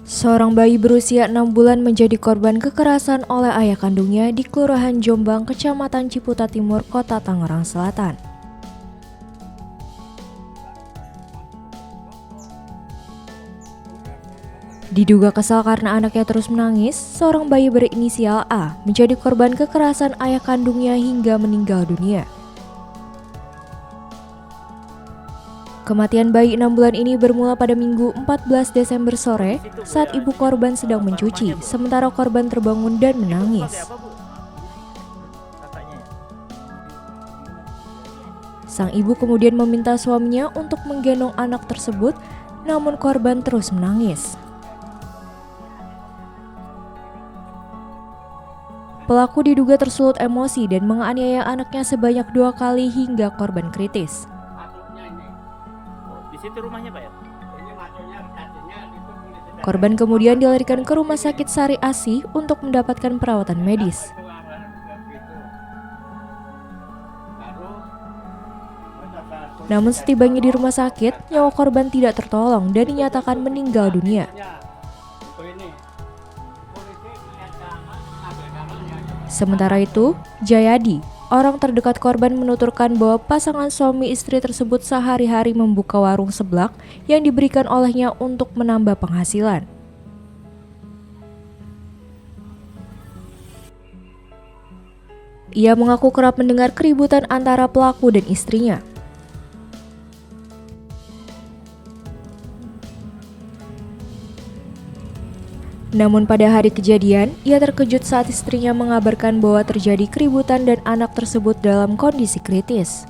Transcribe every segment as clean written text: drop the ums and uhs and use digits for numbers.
Seorang bayi berusia 6 bulan menjadi korban kekerasan oleh ayah kandungnya di Kelurahan Jombang, Kecamatan Ciputa Timur, Kota Tangerang Selatan. Diduga kesal karena anaknya terus menangis, seorang bayi berinisial A menjadi korban kekerasan ayah kandungnya hingga meninggal dunia. Kematian bayi 6 bulan ini bermula pada Minggu 14 Desember sore saat ibu korban sedang mencuci, sementara korban terbangun dan menangis. Sang ibu kemudian meminta suaminya untuk menggendong anak tersebut, namun korban terus menangis. Pelaku diduga tersulut emosi dan menganiaya anaknya sebanyak 2 kali hingga korban kritis. Di situ rumahnya, Pak ya? Korban kemudian dilarikan ke Rumah Sakit Sari Asih untuk mendapatkan perawatan medis. Namun setibanya di rumah sakit, nyawa korban tidak tertolong dan dinyatakan meninggal dunia. Sementara itu, Jayadi, orang terdekat korban menuturkan bahwa pasangan suami istri tersebut sehari-hari membuka warung seblak yang diberikan olehnya untuk menambah penghasilan. Ia mengaku kerap mendengar keributan antara pelaku dan istrinya. Namun pada hari kejadian, ia terkejut saat istrinya mengabarkan bahwa terjadi keributan dan anak tersebut dalam kondisi kritis.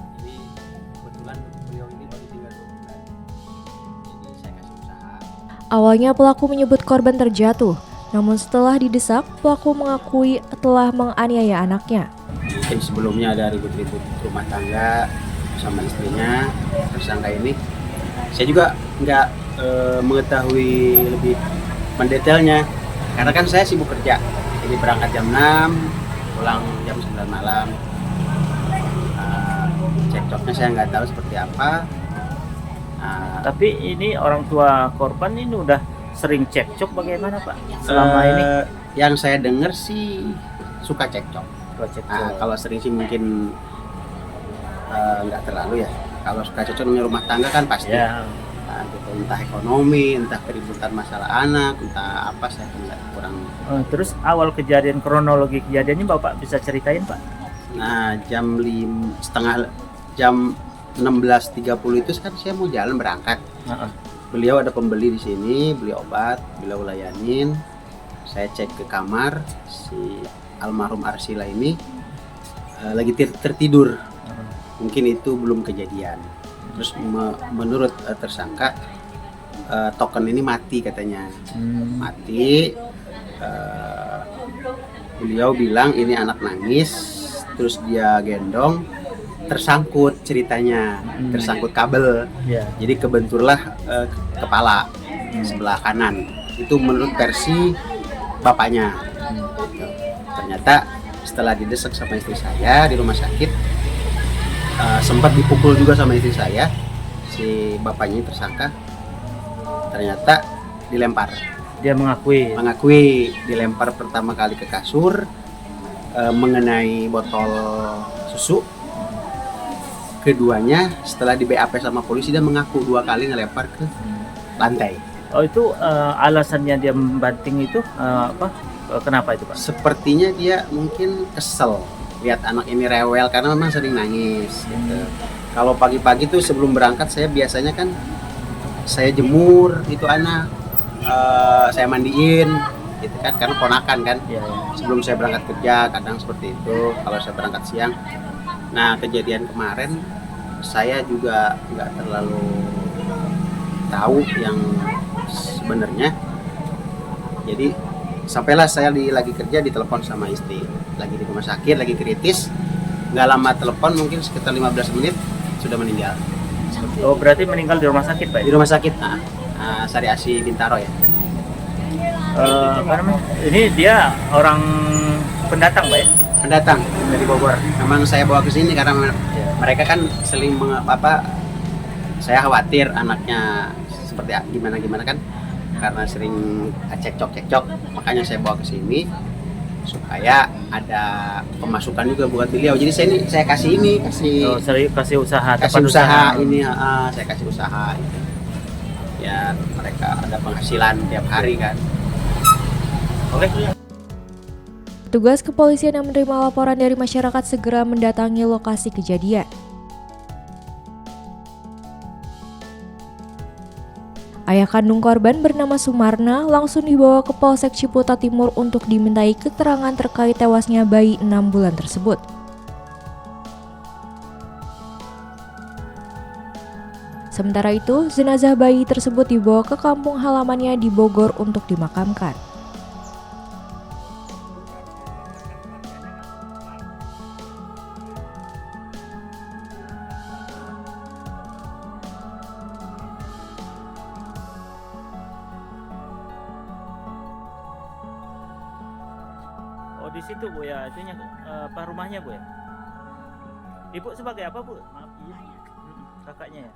Awalnya pelaku menyebut korban terjatuh, namun setelah didesak, pelaku mengakui telah menganiaya anaknya. Mungkin sebelumnya ada ribut-ribut rumah tangga sama istrinya, tersangka ini. Saya juga nggak mengetahui lebih mendetailnya, karena kan saya sibuk kerja, jadi berangkat jam 6, pulang jam 9 malam. Cekcoknya saya nggak tahu seperti apa. Tapi ini orang tua korban ini udah sering cekcok bagaimana, Pak? Selama ini? Yang saya dengar sih suka cekcok. Kalau sering sih mungkin nggak terlalu ya. Kalau suka cekcok di rumah tangga kan pasti. Ya. Gitu, entah ekonomi, entah keributan masalah anak, entah apa, saya nggak kurang. Terus awal kejadian, kronologi kejadiannya Bapak bisa ceritain, Pak? Nah, jam 16.30 itu kan saya mau jalan berangkat. Beliau ada pembeli di sini, beli obat, beliau layanin. Saya cek ke kamar, si almarhum Arsila ini lagi tertidur. Mungkin itu belum kejadian. Terus menurut tersangka token ini mati katanya. Mati. Beliau bilang ini anak nangis, terus dia gendong, tersangkut ceritanya, tersangkut kabel. Jadi kebenturlah kepala sebelah kanan. Itu menurut versi bapaknya. Ternyata setelah didesak sama istri saya di rumah sakit, sempat dipukul juga sama istri saya, si bapaknya tersangka. Ternyata dilempar. Dia mengakui dilempar pertama kali ke kasur, mengenai botol susu. Keduanya setelah di BAP sama polisi, dia mengaku 2 kali ngelempar ke lantai. Oh, itu alasannya dia membanting itu apa? Kenapa itu, Pak? Sepertinya dia mungkin kesel lihat anak ini rewel karena memang sering nangis gitu. Kalau pagi-pagi tuh sebelum berangkat saya biasanya kan saya jemur itu anak, saya mandiin gitu kan, karena ponakan kan. Sebelum saya berangkat kerja kadang seperti itu, kalau saya berangkat siang. Nah, kejadian kemarin saya juga nggak terlalu tahu yang sebenarnya. Jadi sampailah saya lagi kerja, ditelepon sama istri, lagi di rumah sakit, lagi kritis. Nggak lama telepon, mungkin sekitar 15 menit sudah meninggal. Oh, berarti meninggal di rumah sakit, Pak? Di rumah sakit, Sari Asih Bintaro ya. Apa namanya? Ini dia orang pendatang, Pak ya? Pendatang dari Bogor. Memang saya bawa ke sini karena mereka kan seling saya khawatir anaknya seperti gimana kan. karena sering cekcok, makanya saya bawa ke sini supaya ada pemasukan juga buat beliau. Jadi saya kasih kasih usaha, kasih tempat usaha ini, saya kasih usaha itu. Ya mereka ada penghasilan tiap hari kan. Oke. Petugas kepolisian yang menerima laporan dari masyarakat segera mendatangi lokasi kejadian. Ayah kandung korban bernama Sumarna langsung dibawa ke Polsek Ciputa Timur untuk dimintai keterangan terkait tewasnya bayi 6 bulan tersebut. Sementara itu, jenazah bayi tersebut dibawa ke kampung halamannya di Bogor untuk dimakamkan. Oh di situ Bu ya, itunya apa rumahnya Bu ya? Ibu sebagai apa Bu? Maaf, kakaknya ya.